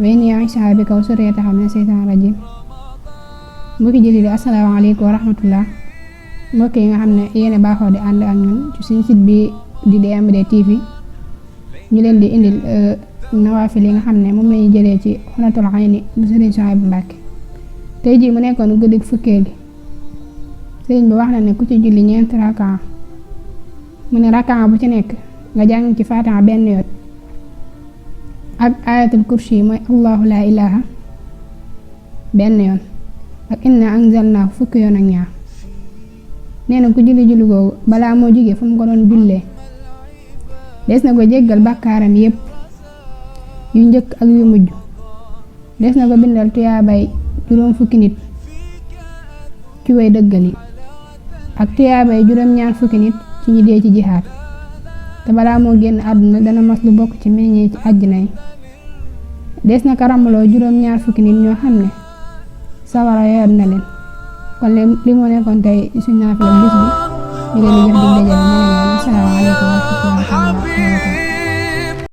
وإني أعيشها بك وذريتها من الشيطان الرجيم. mbokki jëli di asalaamaaleykum wa rahmatullah, mbokk yi nga xam ne yéen baaxoo di ànd ak ñun ci suñu site bi di DMD TV, ñu leen di indil nawaafil yi nga xam ne moom lañuy jëlee ci Xuratul Ayni bu Sëriñ Suhaybu Mbàkke. tey jii mu nekkoon guddi fukkeel gi, sëriñ bi wax na ne ku ci julli ñeenti rakaa, mu ne rakaa bu ci nekk nga jàng ci Faatiha benn yoon ak ayatul kursi mooy allahu laa ilaha benn yoon ak inna anzalnaahu fukki yoon ak ñaar. nee na ku julli googu balaa moo jógee fu mu ko doon jullee des na ko jéggal bàkkaaram yépp yu njëkk ak yu mujj, des na ko bindal tuyaabay juróom fukki nit ci way dëggal yi ak tuyaabay juróom ñaar fukki nit ci ñi dee ci jihaad, te balaa moo génn àdduna dana mas lu bokk ci meññee ci àjjana yi. des na ko rambaloo juróom ñaar fukki nit ñoo xam ne sawara yoon na leen. kon li moo nekkoon tey suñu naafila bis bi, ñu leen di jox di dajale. Asalaamaaleykum wa rahmatullahi wa barakatuh.